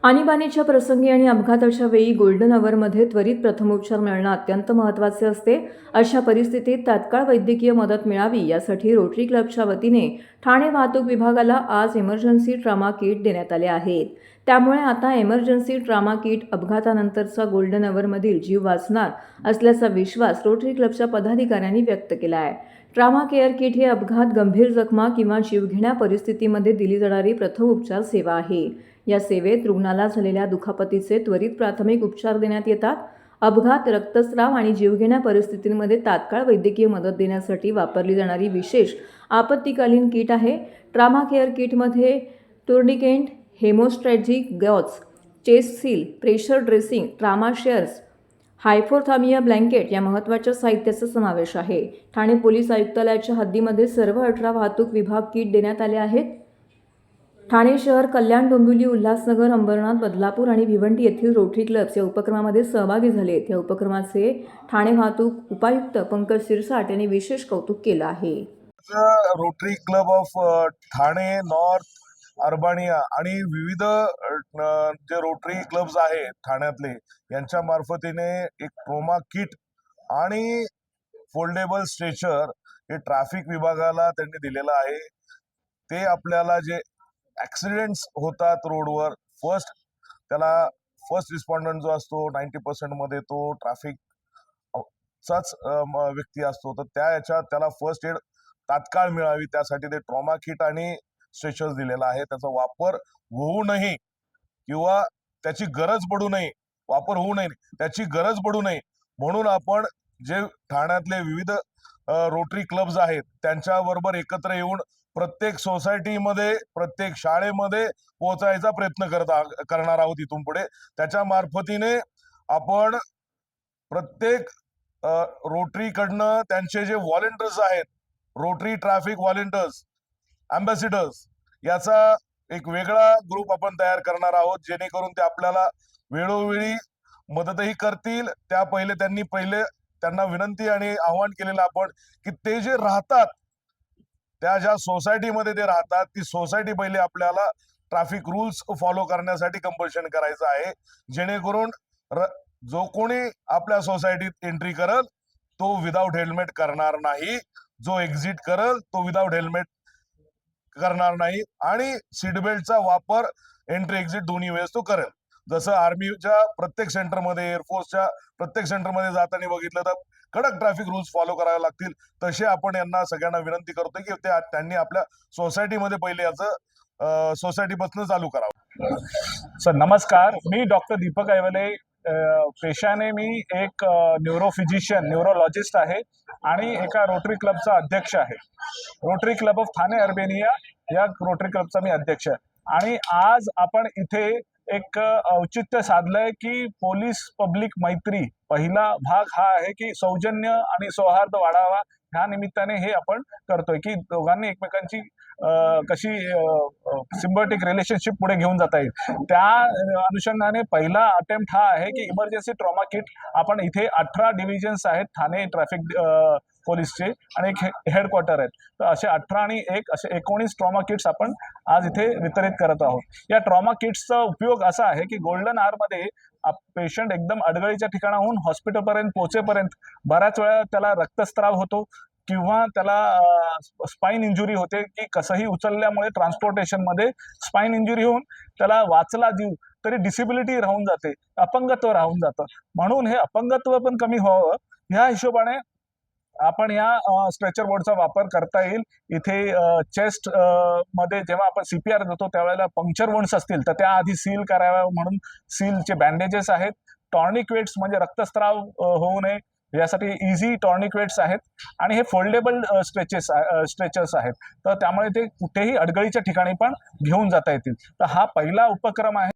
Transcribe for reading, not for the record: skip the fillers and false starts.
आणीबाणीच्या प्रसंगी आणि अपघाताच्या वेळी गोल्डन अवरमध्ये त्वरित प्रथमोपचार मिळणं अत्यंत महत्त्वाचे असते. अशा परिस्थितीत तात्काळ वैद्यकीय मदत मिळावी यासाठी रोटरी क्लबच्या वतीने ठाणे वाहतूक विभागाला आज इमर्जन्सी ट्रॉमा किट देण्यात आले आहेत. त्यामुळे आता इमर्जन्सी ट्रॉमा किट अपघातानंतरचा गोल्डन अवरमधील जीव वाचणार असल्याचा विश्वास रोटरी क्लबच्या पदाधिकाऱ्यांनी व्यक्त केला आहे. ट्रॉमा केअर किट हे अपघात, गंभीर जखमा किंवा जीवघेण्या परिस्थितीमध्ये दिली जाणारी प्रथमोपचार सेवा आहे. या सेवेत रुग्णाला झालेल्या दुखापतीचे त्वरित प्राथमिक उपचार देण्यात येतात. अपघात, रक्तस्राव आणि जीवघेण्या परिस्थितींमध्ये तात्काळ वैद्यकीय मदत देण्यासाठी वापरली जाणारी विशेष आपत्कालीन किट आहे. ट्रॉमा केअर किटमध्ये tourniquet, hemostatic gauze, chest seal, pressure dressing, trauma shears, hypothermia blanket या महत्त्वाच्या साहित्याचा समावेश आहे. ठाणे पोलीस आयुक्तालयाच्या हद्दीमध्ये सर्व 18 वाहतूक विभाग किट देण्यात आले आहेत. ठाणे शहर, कल्याण, डोंबिवली, उल्हासनगर, अंबरनाथ, बदलापूर आणि भिवंडी येथील रोटरी क्लब्स या उपक्रमामध्ये सहभागी झालेत. या उपक्रमाचे ठाणे वाहतूक उपायुक्त पंकज सिरसाट यांनी विशेष कौतुक केलं आहे. Rotary Club of Thane North, अर्बानिया आणि विविध जे रोटरी क्लब्स आहेत ठाण्यातले यांच्या मार्फतीने एक ट्रोमा किट आणि फोल्डेबल स्ट्रेचर हे ट्रॅफिक विभागाला त्यांनी दिलेलं आहे. ते आपल्याला जे ॲक्सिडेंट्स होतात रोडवर, त्याला फर्स्ट रिस्पॉन्डंट जो असतो 90% मध्ये तो ट्रॅफिक चाच व्यक्ती असतो, तर त्याला फर्स्ट एड तात्काळ मिळावी त्यासाठी ते ट्रॉमा किट आणि स्ट्रेचर्स दिलेला आहे. त्याचा वापर होऊ नये किंवा त्याची गरज पडू नये, त्याची गरज पडू नये म्हणून आपण जे ठाण्यातले विविध रोटरी क्लब्स आहेत त्यांच्याबरोबर एकत्र येऊन प्रत्येक सोसायटीमध्ये, प्रत्येक शाळेमध्ये पोहोचायचा प्रयत्न करणार आहोत इथून पुढे. त्याच्या मार्फतीने आपण प्रत्येक रोटरीकडनं त्यांचे जे व्हॉलेंटियर्स आहेत, रोटरी ट्रॅफिक व्हॉलेंटियर्स, अँबॅसिडर्स, याचा एक वेगळा ग्रुप आपण तयार करणार आहोत, जेणेकरून ते आपल्याला वेळोवेळी मदतही करतील. त्यांना विनंती आणि आवाहन केलेलं आपण की ते जे राहतात, त्या ज्या सोसायटीमध्ये ते राहतात, ती सोसायटी पहिले आपल्याला ट्रॅफिक रूल्स फॉलो करण्यासाठी कंपल्शन करायचं आहे, जेणेकरून जो कोणी आपल्या सोसायटीत एंट्री करल तो विदाउट हेल्मेट करणार नाही, जो एक्झिट करल तो विदाउट हेल्मेट करणार नाही आणि सीट बेल्टचा वापर एंट्री एक्झिट दोन्ही वेळेस तो करेल. जसं आर्मीच्या प्रत्येक सेंटरमध्ये, एअरफोर्सच्या प्रत्येक सेंटरमध्ये जाताना बघितलं तर कडक ट्रॅफिक रूल्स फॉलो करावे लागतील, तसे आपण यांना सगळ्यांना विनंती करतोय की त्यांनी आपल्या सोसायटीमध्ये पहिले याचं सोसायटीपासून चालू करावं. सर नमस्कार, मी डॉक्टर दीपक ऐवले. पेशाने मी एक न्यूरोफिजिशियन, न्यूरोलॉजिस्ट आहे आणि एका रोटरी क्लबचा अध्यक्ष आहे. Rotary Club of Thane Urbania या रोटरी क्लबचा मी अध्यक्ष आहे. आणि आज आपण इथे एक औचित्य साधलंय की पोलीस पब्लिक मैत्री पहिला भाग हा आहे की सौजन्य आणि सौहार्द वाढावा, ह्या निमित्ताने हे आपण करतोय की दोघांनी एकमेकांची कशी सिम्बायोटिक रिलेशनशिप पुढे घेऊन जाता येईल. त्या अनुषंगाने पहिला अटेम्प्ट हा आहे की इमर्जन्सी ट्रॉमा किट. आपण इथे 18 डिव्हिजन्स आहेत ठाणे ट्रॅफिक पोलीसचे आणि एक हेडक्वार्टर आहेत, तर असे 18 आणि असे 19 ट्रॉमा किट्स आपण आज इथे वितरित करत आहोत. या ट्रॉमा किट्सचा उपयोग असा आहे की गोल्डन आवरमध्ये पेशंट एकदम अडगळीच्या ठिकाणाहून हॉस्पिटलपर्यंत पोहोचेपर्यंत बऱ्याच वेळा त्याला रक्तस्राव होतो किंवा त्याला स्पाइन इंजुरी होते की कसंही उचलल्यामुळे ट्रान्सपोर्टेशनमध्ये स्पाइन इंजुरी होऊन त्याला वाचला जीव तरी डिसेबिलिटी राहून जाते, अपंगत्व राहून जातं. म्हणून हे अपंगत्व पण कमी व्हावं ह्या हिशोबाने आपण या स्ट्रेचर बोर्डचा वापर करता येईल. इथे चेस्ट मध्ये जेव्हा आपण CPR देतो त्यावेळेला पंक्चर वुंड्स असतील तर त्या आधी सील कराव्या म्हणून सीलचे बँडेजेस आहेत. टॉर्निक्वेट्स म्हणजे रक्तस्राव होऊ नये यासाठी इझी टॉर्निक्वेट्स आहेत आणि हे फोल्डेबल स्ट्रेचर्स आहेत, तर त्यामुळे ते कुठेही अडगळीच्या ठिकाणी पण घेऊन जाता येतील. तर हा पहिला उपक्रम आहे.